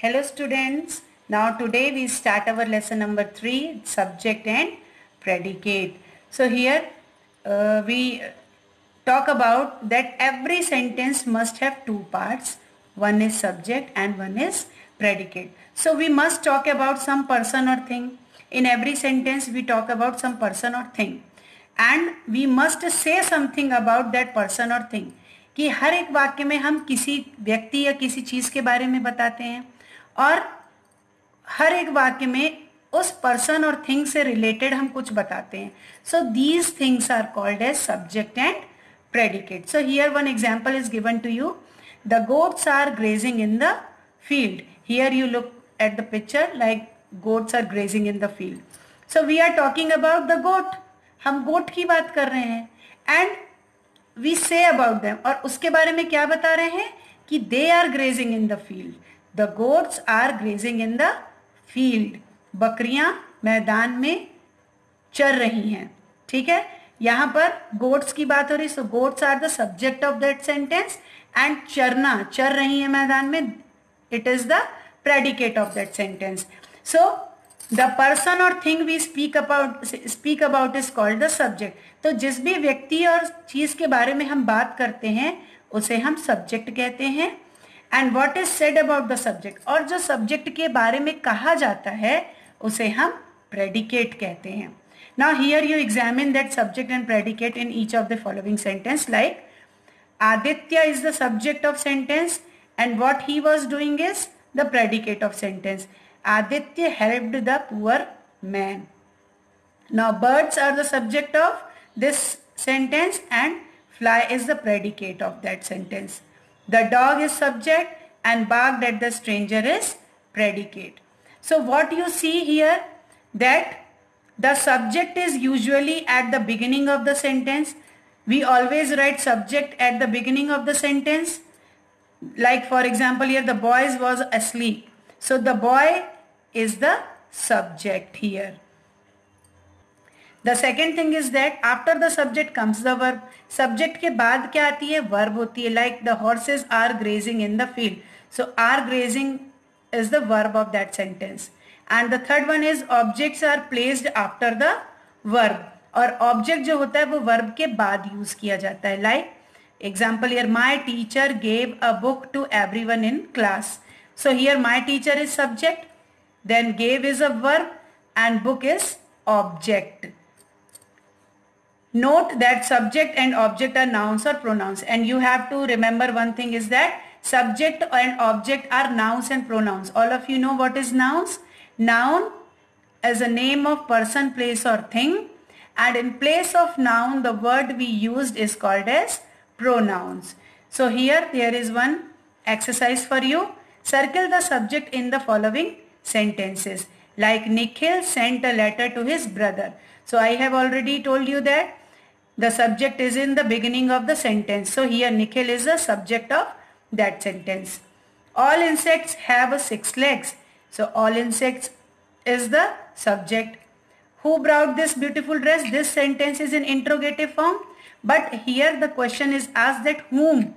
Hello students, now today we start our lesson number 3, subject and predicate. So here we talk about that every sentence must have two parts. One is subject and one is predicate. So we must talk about some person or thing. In every sentence we talk about some person or thing. And we must say something about that person or thing. कि हर एक वाक्य में हम किसी व्यक्ति या किसी चीज के बारे में बताते हैं और हर एक वाक्य में उस पर्सन और थिंग से रिलेटेड हम कुछ बताते हैं. So these things are called as subject and predicate. So here one example is given to you. The goats are grazing in the field. Here you look at the picture like goats are grazing in the field. So we are talking about the goat. हम goat की बात कर रहे हैं and we say about them. और उसके बारे में क्या बता रहे हैं कि they are grazing in the field. The goats are grazing in the field. बकरियां मैदान में चर रही हैं. ठीक है, यहां पर गोट्स की बात हो रही. So goats are the subject of that sentence and चरना, चर रही है मैदान में, it is the predicate of that sentence. So the person और thing we speak about is called the subject. तो जिस भी व्यक्ति और चीज के बारे में हम बात करते हैं उसे हम सब्जेक्ट कहते हैं. And what is said about the subject, और जो सब्जेक्ट के बारे में कहा जाता है उसे हम प्रेडिकेट कहते हैं. Now here you examine that subject and predicate in each of the following sentence. Like Aditya is the subject of sentence and what he was doing is the predicate of sentence. Aditya helped the poor man. Now birds are the subject of this sentence and fly is the predicate of that sentence. The dog is subject and barked at the stranger is predicate. So what you see here, that the subject is usually at the beginning of the sentence. We always write subject at the beginning of the sentence. Like for example here, the boy was asleep. So the boy is the subject here. The second thing is that after the subject comes the verb. Subject के बाद क्या आती है? Verb होती है. Like the horses are grazing in the field. So are grazing is the verb of that sentence. And the third one is objects are placed after the verb. और object जो होता है वो verb के बाद use किया जाता है. Like example here, my teacher gave a book to everyone in class. So here my teacher is subject, then gave is a verb and book is object. Note that subject and object are nouns or pronouns, and you have to remember one thing is that subject and object are nouns and pronouns. All of you know what is nouns? Noun is a name of person, place or thing, and in place of noun the word we used is called as pronouns. So here there is one exercise for you. Circle the subject in the following sentences. Like Nikhil sent a letter to his brother. So I have already told you that the subject is in the beginning of the sentence. So here Nikhil is the subject of that sentence. All insects have 6 legs. So all insects is the subject. Who brought this beautiful dress? This sentence is in interrogative form, but here the question is asked that whom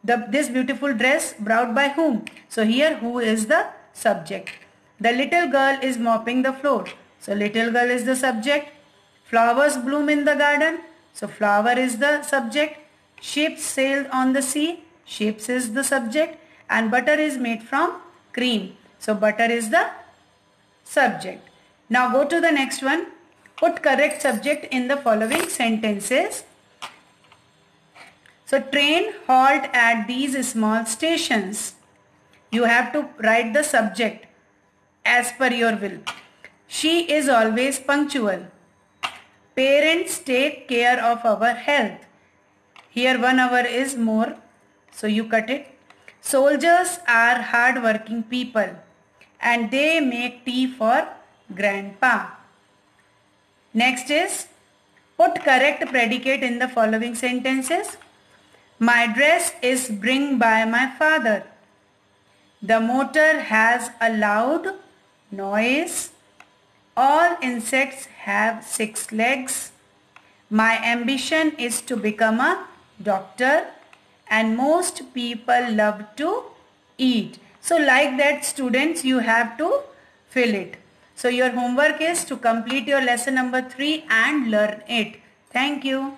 this beautiful dress brought by whom. So here who is the subject. The little girl is mopping the floor. So little girl is the subject. Flowers bloom in the garden. So flower is the subject. Ships sailed on the sea. Ships is the subject. And butter is made from cream. So butter is the subject. Now go to the next one. Put correct subject in the following sentences. So train halt at these small stations. You have to write the subject as per your will. She is always punctual. Parents take care of our health. Here 1 hour is more, so you cut it. Soldiers are hard-working people and they make tea for grandpa. Next is put correct predicate in the following sentences. My dress is bring by my father. The motor has a loud noise. All insects have 6 legs. My ambition is to become a doctor and most people love to eat. So like that, students, you have to fill it. So your homework is to complete your lesson number 3 and learn it. Thank you.